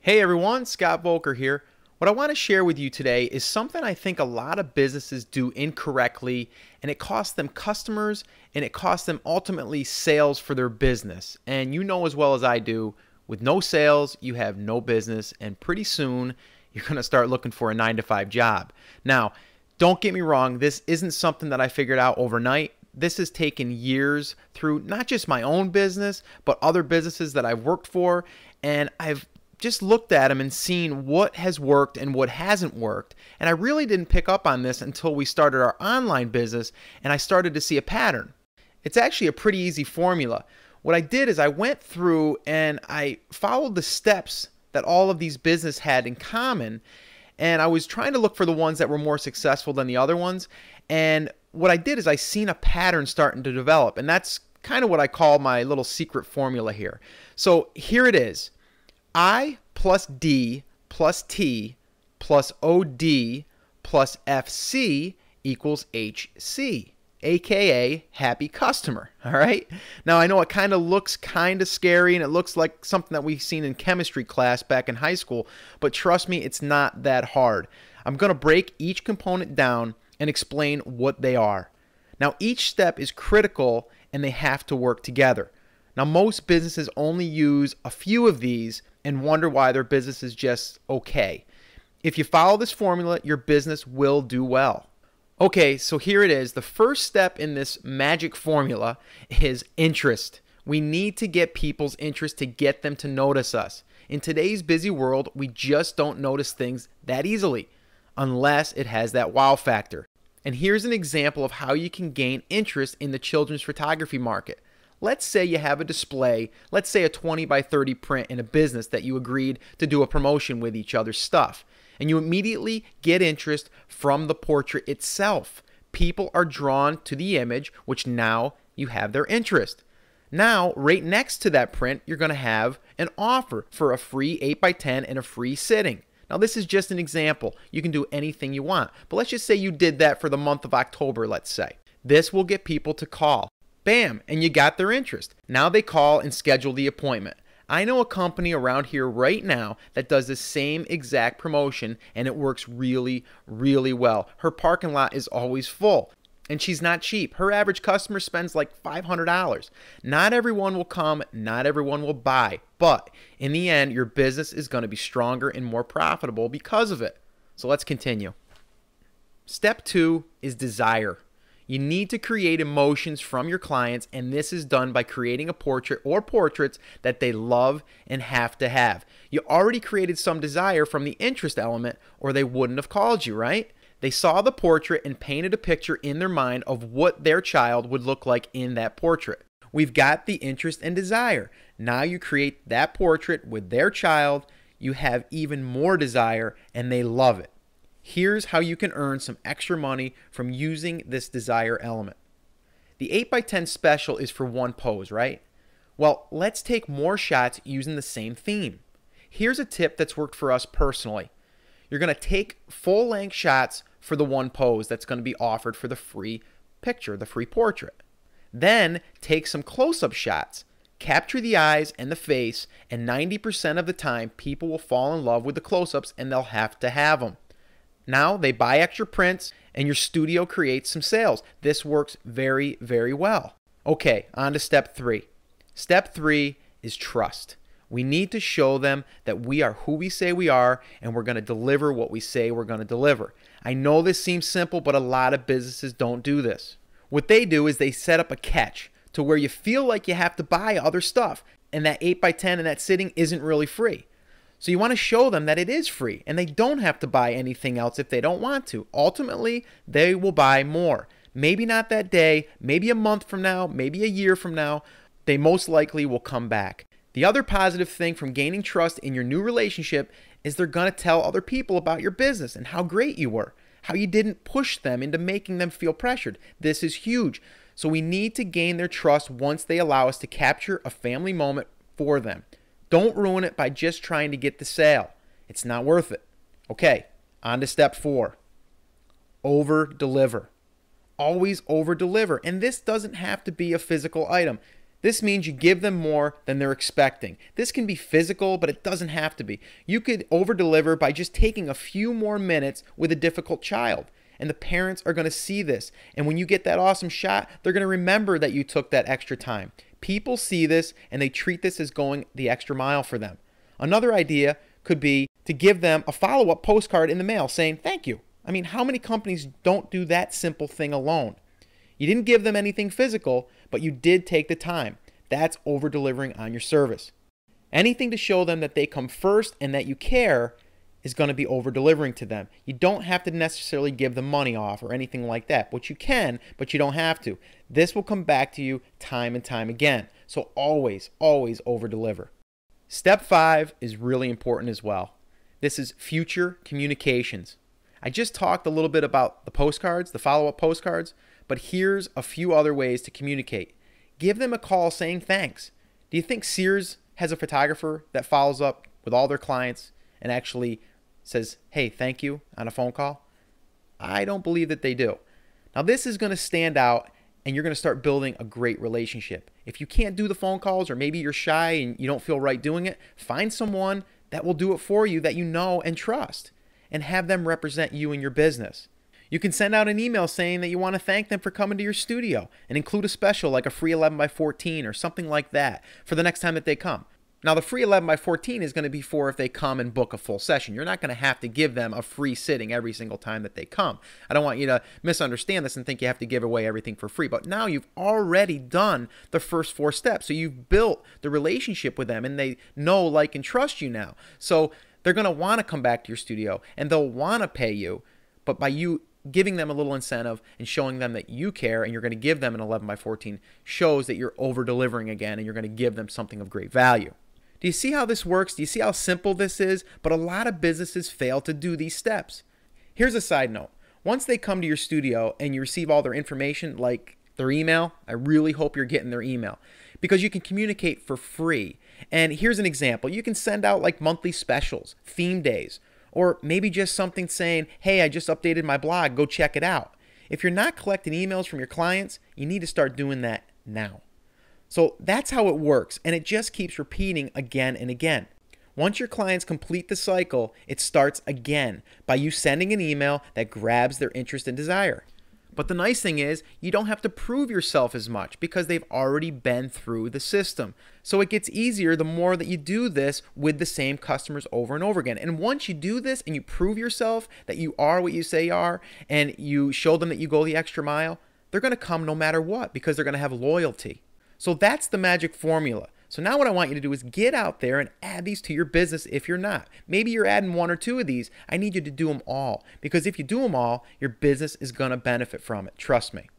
Hey everyone, Scott Volker here. What I want to share with you today is something I think a lot of businesses do incorrectly, and it costs them customers and it costs them ultimately sales for their business. And you know as well as I do, with no sales, you have no business, and pretty soon you're going to start looking for a 9-to-5 job. Now, don't get me wrong, this isn't something that I figured out overnight. This has taken years through not just my own business, but other businesses that I've worked for, and I've just looked at them and seen what has worked and what hasn't worked. And I really didn't pick up on this until we started our online business and I started to see a pattern. It's actually a pretty easy formula. What I did is I went through and I followed the steps that all of these businesses had in common, and I was trying to look for the ones that were more successful than the other ones. And what I did is I seen a pattern starting to develop, and that's kind of what I call my little secret formula here. So here it is. I plus D plus T plus OD plus FC equals HC, aka happy customer. All right. Now I know it kind of looks kind of scary and it looks like something that we've seen in chemistry class back in high school, but trust me, it's not that hard. I'm going to break each component down and explain what they are. Now each step is critical and they have to work together. Now most businesses only use a few of these and wonder why their business is just okay. If you follow this formula, your business will do well. Okay, so here it is. The first step in this magic formula is interest. We need to get people's interest to get them to notice us. In today's busy world, we just don't notice things that easily unless it has that wow factor. And here's an example of how you can gain interest in the children's photography market. Let's say you have a display, let's say a 20 by 30 print in a business that you agreed to do a promotion with each other's stuff. And you immediately get interest from the portrait itself. People are drawn to the image, which now you have their interest. Now, right next to that print, you're going to have an offer for a free 8 by 10 and a free sitting. Now, this is just an example. You can do anything you want. But let's just say you did that for the month of October, let's say. This will get people to call. Bam, and you got their interest. Now they call and schedule the appointment. I know a company around here right now that does the same exact promotion, and it works really, really well. Her parking lot is always full, and she's not cheap. Her average customer spends like $500. Not everyone will come, not everyone will buy, but in the end, your business is going to be stronger and more profitable because of it. So let's continue. Step 2 is desire. You need to create emotions from your clients, and this is done by creating a portrait or portraits that they love and have to have. You already created some desire from the interest element, or they wouldn't have called you, right? They saw the portrait and painted a picture in their mind of what their child would look like in that portrait. We've got the interest and desire. Now you create that portrait with their child, you have even more desire, and they love it. Here's how you can earn some extra money from using this desire element. The 8 by 10 special is for one pose, right? Well, let's take more shots using the same theme. Here's a tip that's worked for us personally. You're going to take full-length shots for the one pose that's going to be offered for the free picture, the free portrait. Then take some close-up shots. Capture the eyes and the face, and 90% of the time, people will fall in love with the close-ups and they'll have to have them. Now they buy extra prints and your studio creates some sales. This works very, very well. Okay, on to step 3. Step 3 is trust. We need to show them that we are who we say we are and we're going to deliver what we say we're going to deliver. I know this seems simple, but a lot of businesses don't do this. What they do is they set up a catch to where you feel like you have to buy other stuff, and that 8 by 10 and that sitting isn't really free. So you want to show them that it is free and they don't have to buy anything else if they don't want to. Ultimately, they will buy more. Maybe not that day, maybe a month from now, maybe a year from now. They most likely will come back. The other positive thing from gaining trust in your new relationship is they're going to tell other people about your business and how great you were, how you didn't push them into making them feel pressured. This is huge. So we need to gain their trust once they allow us to capture a family moment for them. Don't ruin it by just trying to get the sale. It's not worth it. Okay, on to step 4. Over-deliver. Always over-deliver. And this doesn't have to be a physical item. This means you give them more than they're expecting. This can be physical, but it doesn't have to be. You could over-deliver by just taking a few more minutes with a difficult child. And the parents are going to see this. And when you get that awesome shot, they're going to remember that you took that extra time. People see this and they treat this as going the extra mile for them. Another idea could be to give them a follow-up postcard in the mail saying thank you. I mean, how many companies don't do that simple thing alone? You didn't give them anything physical, but you did take the time. That's over-delivering on your service. Anything to show them that they come first and that you care is going to be over-delivering to them. You don't have to necessarily give them money off or anything like that, but you can, but you don't have to. This will come back to you time and time again. So always, always over-deliver. Step 5 is really important as well. This is future communications. I just talked a little bit about the postcards, the follow-up postcards, but here's a few other ways to communicate. Give them a call saying thanks. Do you think Sears has a photographer that follows up with all their clients and actually says, hey, thank you on a phone call? I don't believe that they do. Now, this is going to stand out and you're going to start building a great relationship. If you can't do the phone calls or maybe you're shy and you don't feel right doing it, find someone that will do it for you that you know and trust and have them represent you in your business. You can send out an email saying that you want to thank them for coming to your studio and include a special like a free 11x14 or something like that for the next time that they come. Now, the free 11x14 is going to be for if they come and book a full session. You're not going to have to give them a free sitting every single time that they come. I don't want you to misunderstand this and think you have to give away everything for free. But now you've already done the first 4 steps. So you've built the relationship with them and they know, like, and trust you now. So they're going to want to come back to your studio and they'll want to pay you. But by you giving them a little incentive and showing them that you care and you're going to give them an 11x14 shows that you're over-delivering again and you're going to give them something of great value. Do you see how this works? Do you see how simple this is? But a lot of businesses fail to do these steps. Here's a side note. Once they come to your studio and you receive all their information, like their email, I really hope you're getting their email because you can communicate for free. And here's an example. You can send out like monthly specials, theme days, or maybe just something saying, hey, I just updated my blog, go check it out. If you're not collecting emails from your clients, you need to start doing that now. So that's how it works, and it just keeps repeating again and again. Once your clients complete the cycle, it starts again by you sending an email that grabs their interest and desire. But the nice thing is, you don't have to prove yourself as much because they've already been through the system. So it gets easier the more that you do this with the same customers over and over again. And once you do this and you prove yourself that you are what you say you are, and you show them that you go the extra mile, they're going to come no matter what because they're going to have loyalty. So that's the magic formula. So now what I want you to do is get out there and add these to your business if you're not. Maybe you're adding 1 or 2 of these. I need you to do them all because if you do them all, your business is going to benefit from it. Trust me.